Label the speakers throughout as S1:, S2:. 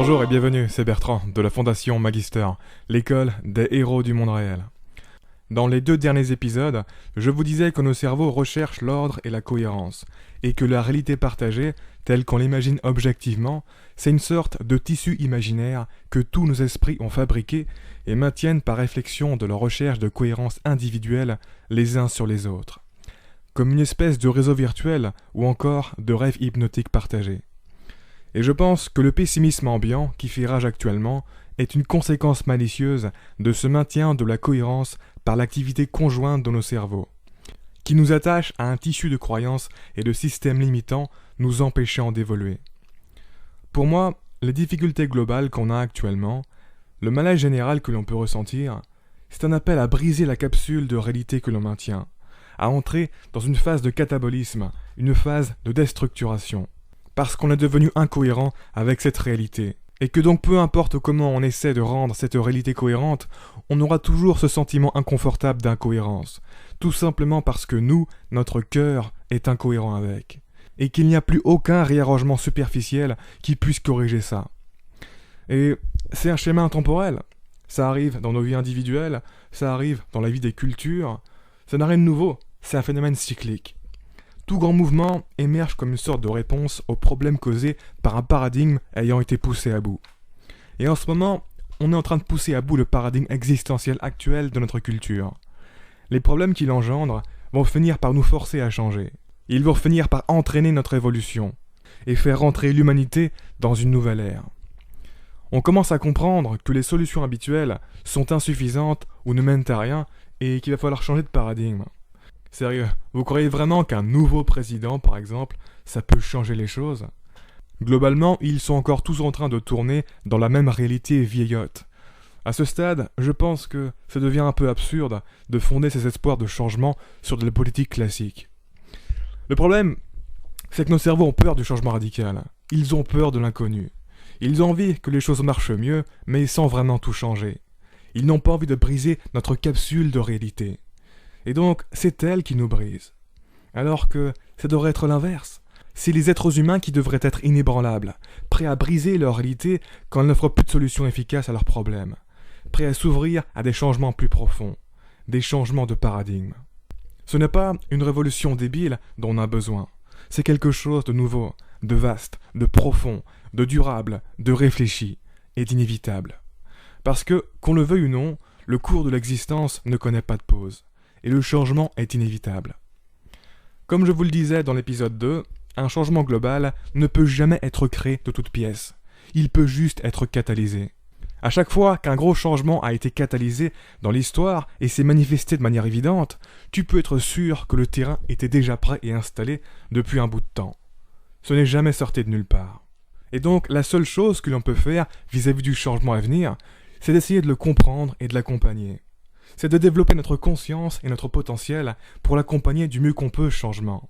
S1: Bonjour et bienvenue, c'est Bertrand de la Fondation Magister, l'école des héros du monde réel. Dans les 2 derniers épisodes, je vous disais que nos cerveaux recherchent l'ordre et la cohérence, et que la réalité partagée, telle qu'on l'imagine objectivement, c'est une sorte de tissu imaginaire que tous nos esprits ont fabriqué et maintiennent par réflexion de leur recherche de cohérence individuelle les uns sur les autres, comme une espèce de réseau virtuel ou encore de rêve hypnotique partagé. Et je pense que le pessimisme ambiant qui fait rage actuellement est une conséquence malicieuse de ce maintien de la cohérence par l'activité conjointe de nos cerveaux, qui nous attache à un tissu de croyances et de systèmes limitants nous empêchant d'évoluer. Pour moi, les difficultés globales qu'on a actuellement, le malaise général que l'on peut ressentir, c'est un appel à briser la capsule de réalité que l'on maintient, à entrer dans une phase de catabolisme, une phase de déstructuration. Parce qu'on est devenu incohérent avec cette réalité, et que donc peu importe comment on essaie de rendre cette réalité cohérente, on aura toujours ce sentiment inconfortable d'incohérence, tout simplement parce que nous, notre cœur, est incohérent avec, et qu'il n'y a plus aucun réarrangement superficiel qui puisse corriger ça. Et c'est un schéma intemporel, ça arrive dans nos vies individuelles, ça arrive dans la vie des cultures, ça n'a rien de nouveau, c'est un phénomène cyclique. Tout grand mouvement émerge comme une sorte de réponse aux problèmes causés par un paradigme ayant été poussé à bout. Et en ce moment, on est en train de pousser à bout le paradigme existentiel actuel de notre culture. Les problèmes qu'il engendre vont finir par nous forcer à changer. Ils vont finir par entraîner notre évolution et faire rentrer l'humanité dans une nouvelle ère. On commence à comprendre que les solutions habituelles sont insuffisantes ou ne mènent à rien et qu'il va falloir changer de paradigme. Sérieux, vous croyez vraiment qu'un nouveau président, par exemple, ça peut changer les choses ? Globalement, ils sont encore tous en train de tourner dans la même réalité vieillotte. À ce stade, je pense que ça devient un peu absurde de fonder ses espoirs de changement sur de la politique classique. Le problème, c'est que nos cerveaux ont peur du changement radical. Ils ont peur de l'inconnu. Ils ont envie que les choses marchent mieux, mais sans vraiment tout changer. Ils n'ont pas envie de briser notre capsule de réalité. Et donc, c'est elle qui nous brise. Alors que ça devrait être l'inverse. C'est les êtres humains qui devraient être inébranlables, prêts à briser leur réalité quand ils n'offrent plus de solutions efficaces à leurs problèmes, prêts à s'ouvrir à des changements plus profonds, des changements de paradigme. Ce n'est pas une révolution débile dont on a besoin. C'est quelque chose de nouveau, de vaste, de profond, de durable, de réfléchi et d'inévitable. Parce que, qu'on le veuille ou non, le cours de l'existence ne connaît pas de pause. Et le changement est inévitable. Comme je vous le disais dans l'épisode 2, un changement global ne peut jamais être créé de toutes pièces. Il peut juste être catalysé. À chaque fois qu'un gros changement a été catalysé dans l'histoire et s'est manifesté de manière évidente, tu peux être sûr que le terrain était déjà prêt et installé depuis un bout de temps. Ce n'est jamais sorti de nulle part. Et donc, la seule chose que l'on peut faire vis-à-vis du changement à venir, c'est d'essayer de le comprendre et de l'accompagner. C'est de développer notre conscience et notre potentiel pour l'accompagner du mieux qu'on peut ce changement.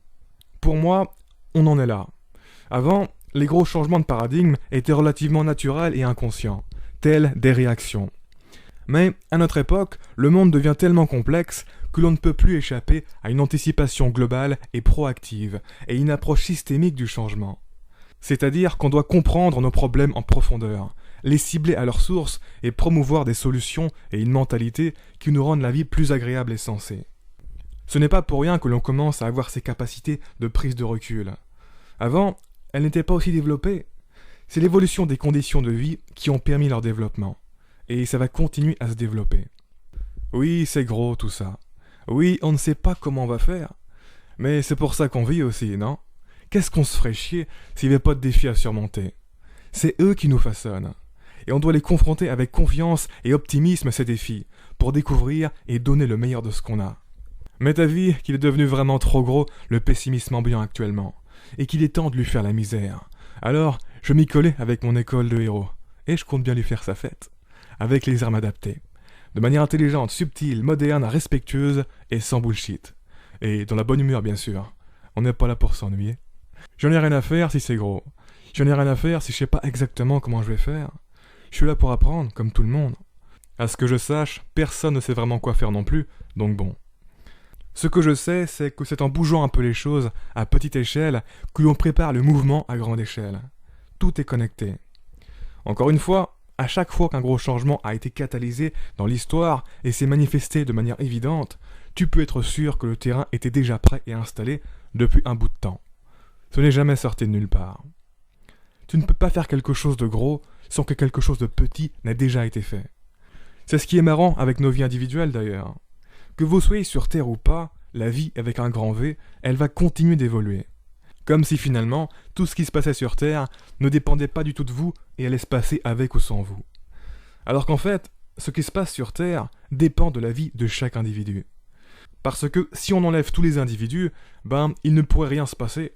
S1: Pour moi, on en est là. Avant, les gros changements de paradigme étaient relativement naturels et inconscients, tels des réactions. Mais, à notre époque, le monde devient tellement complexe que l'on ne peut plus échapper à une anticipation globale et proactive et une approche systémique du changement. C'est-à-dire qu'on doit comprendre nos problèmes en profondeur, les cibler à leur source et promouvoir des solutions et une mentalité qui nous rendent la vie plus agréable et sensée. Ce n'est pas pour rien que l'on commence à avoir ces capacités de prise de recul. Avant, elles n'étaient pas aussi développées. C'est l'évolution des conditions de vie qui ont permis leur développement. Et ça va continuer à se développer. Oui, c'est gros tout ça. Oui, on ne sait pas comment on va faire. Mais c'est pour ça qu'on vit aussi, non ? Qu'est-ce qu'on se ferait chier s'il n'y avait pas de défis à surmonter ? C'est eux qui nous façonnent. Et on doit les confronter avec confiance et optimisme ces défis, pour découvrir et donner le meilleur de ce qu'on a. Mais t'as vu qu'il est devenu vraiment trop gros, le pessimisme ambiant actuellement, et qu'il est temps de lui faire la misère. Alors, je m'y collais avec mon école de héros, et je compte bien lui faire sa fête, avec les armes adaptées, de manière intelligente, subtile, moderne, respectueuse et sans bullshit. Et dans la bonne humeur bien sûr, on n'est pas là pour s'ennuyer. J'en ai rien à faire si c'est gros, j'en ai rien à faire si je sais pas exactement comment je vais faire. Je suis là pour apprendre, comme tout le monde. À ce que je sache, personne ne sait vraiment quoi faire non plus, donc bon. Ce que je sais, c'est que c'est en bougeant un peu les choses à petite échelle que l'on prépare le mouvement à grande échelle. Tout est connecté. Encore une fois, à chaque fois qu'un gros changement a été catalysé dans l'histoire et s'est manifesté de manière évidente, tu peux être sûr que le terrain était déjà prêt et installé depuis un bout de temps. Ce n'est jamais sorti de nulle part. Tu ne peux pas faire quelque chose de gros sans que quelque chose de petit n'ait déjà été fait. C'est ce qui est marrant avec nos vies individuelles d'ailleurs. Que vous soyez sur Terre ou pas, la vie avec un grand V, elle va continuer d'évoluer. Comme si finalement, tout ce qui se passait sur Terre ne dépendait pas du tout de vous et allait se passer avec ou sans vous. Alors qu'en fait, ce qui se passe sur Terre dépend de la vie de chaque individu. Parce que si on enlève tous les individus, il ne pourrait rien se passer.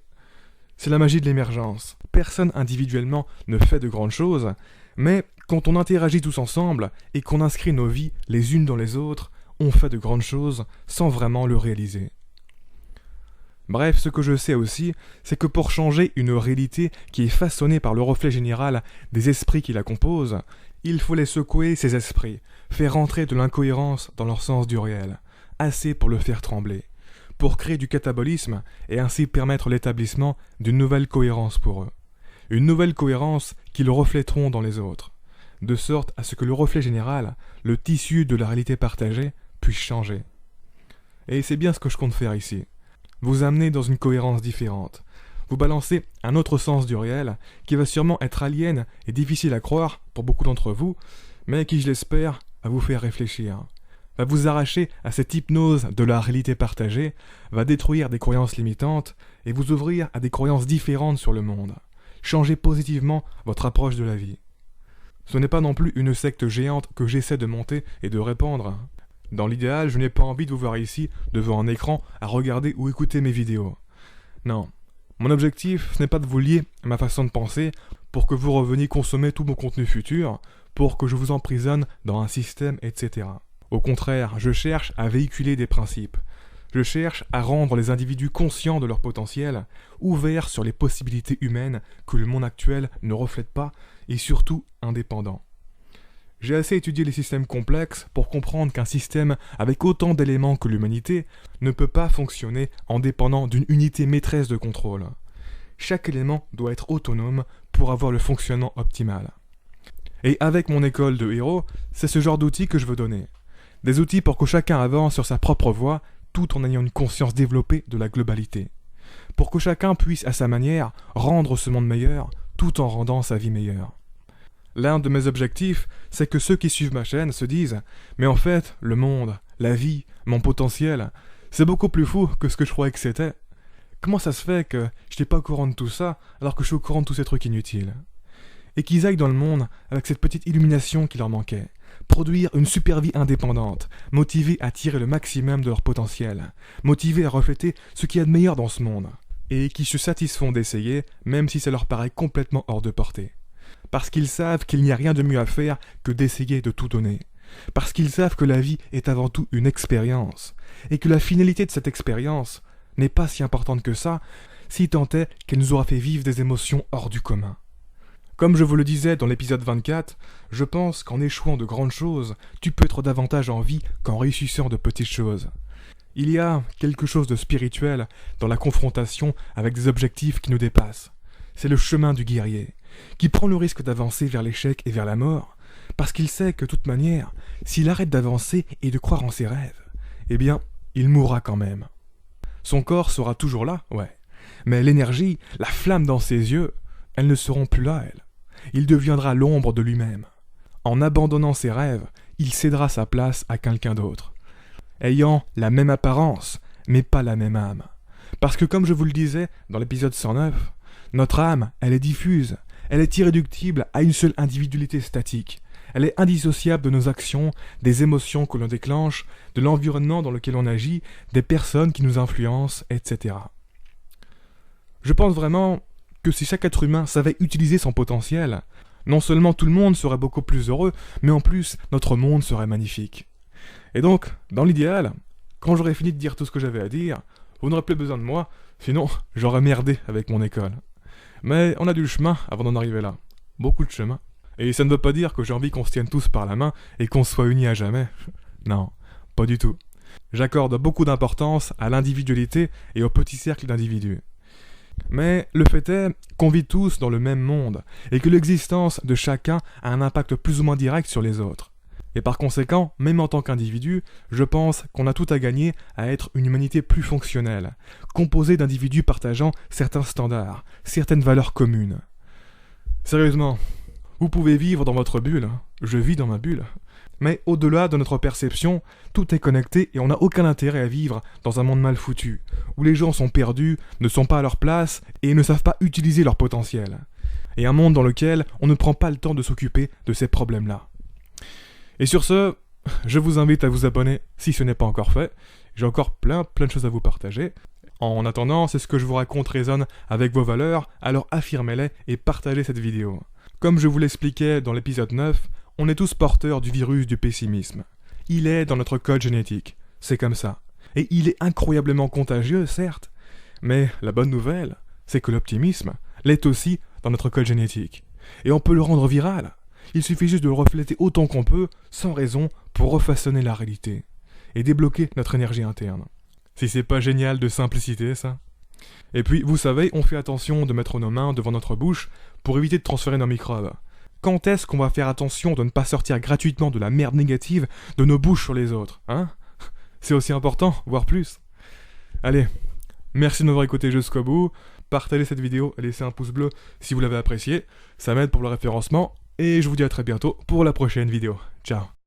S1: C'est la magie de l'émergence. Personne individuellement ne fait de grandes choses, mais quand on interagit tous ensemble et qu'on inscrit nos vies les unes dans les autres, on fait de grandes choses sans vraiment le réaliser. Bref, ce que je sais aussi, c'est que pour changer une réalité qui est façonnée par le reflet général des esprits qui la composent, il faut les secouer ces esprits, faire entrer de l'incohérence dans leur sens du réel, assez pour le faire trembler, pour créer du catabolisme et ainsi permettre l'établissement d'une nouvelle cohérence pour eux. Une nouvelle cohérence qu'ils reflèteront dans les autres, de sorte à ce que le reflet général, le tissu de la réalité partagée, puisse changer. Et c'est bien ce que je compte faire ici. Vous amener dans une cohérence différente. Vous balancer un autre sens du réel qui va sûrement être alien et difficile à croire pour beaucoup d'entre vous, mais qui, je l'espère, va vous faire réfléchir. Va vous arracher à cette hypnose de la réalité partagée, va détruire des croyances limitantes et vous ouvrir à des croyances différentes sur le monde. Changer positivement votre approche de la vie. Ce n'est pas non plus une secte géante que j'essaie de monter et de répandre. Dans l'idéal, je n'ai pas envie de vous voir ici, devant un écran, à regarder ou écouter mes vidéos. Non. Mon objectif, ce n'est pas de vous lier à ma façon de penser pour que vous reveniez consommer tout mon contenu futur, pour que je vous emprisonne dans un système, etc. Au contraire, je cherche à véhiculer des principes. Je cherche à rendre les individus conscients de leur potentiel, ouverts sur les possibilités humaines que le monde actuel ne reflète pas, et surtout indépendants. J'ai assez étudié les systèmes complexes pour comprendre qu'un système avec autant d'éléments que l'humanité ne peut pas fonctionner en dépendant d'une unité maîtresse de contrôle. Chaque élément doit être autonome pour avoir le fonctionnement optimal. Et avec mon école de héros, c'est ce genre d'outils que je veux donner. Des outils pour que chacun avance sur sa propre voie tout en ayant une conscience développée de la globalité. Pour que chacun puisse à sa manière rendre ce monde meilleur tout en rendant sa vie meilleure. L'un de mes objectifs, c'est que ceux qui suivent ma chaîne se disent « Mais en fait, le monde, la vie, mon potentiel, c'est beaucoup plus fou que ce que je croyais que c'était. Comment ça se fait que je n'étais pas au courant de tout ça alors que je suis au courant de tous ces trucs inutiles ?» Et qu'ils aillent dans le monde avec cette petite illumination qui leur manquait. Produire une super vie indépendante, motivés à tirer le maximum de leur potentiel, motivés à refléter ce qu'il y a de meilleur dans ce monde, et qui se satisfont d'essayer même si ça leur paraît complètement hors de portée. Parce qu'ils savent qu'il n'y a rien de mieux à faire que d'essayer de tout donner. Parce qu'ils savent que la vie est avant tout une expérience, et que la finalité de cette expérience n'est pas si importante que ça, si tant est qu'elle nous aura fait vivre des émotions hors du commun. Comme je vous le disais dans l'épisode 24, je pense qu'en échouant de grandes choses, tu peux être davantage en vie qu'en réussissant de petites choses. Il y a quelque chose de spirituel dans la confrontation avec des objectifs qui nous dépassent. C'est le chemin du guerrier, qui prend le risque d'avancer vers l'échec et vers la mort, parce qu'il sait que de toute manière, s'il arrête d'avancer et de croire en ses rêves, eh bien, il mourra quand même. Son corps sera toujours là, ouais, mais l'énergie, la flamme dans ses yeux, elles ne seront plus là, elles. Il deviendra l'ombre de lui-même. En abandonnant ses rêves, il cédera sa place à quelqu'un d'autre, ayant la même apparence, mais pas la même âme. Parce que comme je vous le disais dans l'épisode 109, notre âme, elle est diffuse, elle est irréductible à une seule individualité statique. Elle est indissociable de nos actions, des émotions que l'on déclenche, de l'environnement dans lequel on agit, des personnes qui nous influencent, etc. Je pense vraiment que si chaque être humain savait utiliser son potentiel, non seulement tout le monde serait beaucoup plus heureux, mais en plus, notre monde serait magnifique. Et donc, dans l'idéal, quand j'aurais fini de dire tout ce que j'avais à dire, vous n'aurez plus besoin de moi, sinon j'aurais merdé avec mon école. Mais on a du chemin avant d'en arriver là. Beaucoup de chemin. Et ça ne veut pas dire que j'ai envie qu'on se tienne tous par la main et qu'on soit unis à jamais. Non, pas du tout. J'accorde beaucoup d'importance à l'individualité et au petit cercle d'individus. Mais le fait est qu'on vit tous dans le même monde, et que l'existence de chacun a un impact plus ou moins direct sur les autres. Et par conséquent, même en tant qu'individu, je pense qu'on a tout à gagner à être une humanité plus fonctionnelle, composée d'individus partageant certains standards, certaines valeurs communes. Sérieusement, vous pouvez vivre dans votre bulle, je vis dans ma bulle. Mais au-delà de notre perception, tout est connecté et on n'a aucun intérêt à vivre dans un monde mal foutu, où les gens sont perdus, ne sont pas à leur place et ne savent pas utiliser leur potentiel. Et un monde dans lequel on ne prend pas le temps de s'occuper de ces problèmes-là. Et sur ce, je vous invite à vous abonner si ce n'est pas encore fait. J'ai encore plein de choses à vous partager. En attendant, si ce que je vous raconte résonne avec vos valeurs, alors affirmez-les et partagez cette vidéo. Comme je vous l'expliquais dans l'épisode 9, on est tous porteurs du virus du pessimisme. Il est dans notre code génétique, c'est comme ça. Et il est incroyablement contagieux, certes, mais la bonne nouvelle, c'est que l'optimisme l'est aussi dans notre code génétique. Et on peut le rendre viral. Il suffit juste de le refléter autant qu'on peut, sans raison, pour refaçonner la réalité. Et débloquer notre énergie interne. Si c'est pas génial de simplicité, ça. Et puis, vous savez, on fait attention de mettre nos mains devant notre bouche pour éviter de transférer nos microbes. Quand est-ce qu'on va faire attention de ne pas sortir gratuitement de la merde négative de nos bouches sur les autres, hein? C'est aussi important, voire plus. Allez, merci de m'avoir écouté jusqu'au bout. Partagez cette vidéo et laissez un pouce bleu si vous l'avez appréciée. Ça m'aide pour le référencement. Et je vous dis à très bientôt pour la prochaine vidéo. Ciao.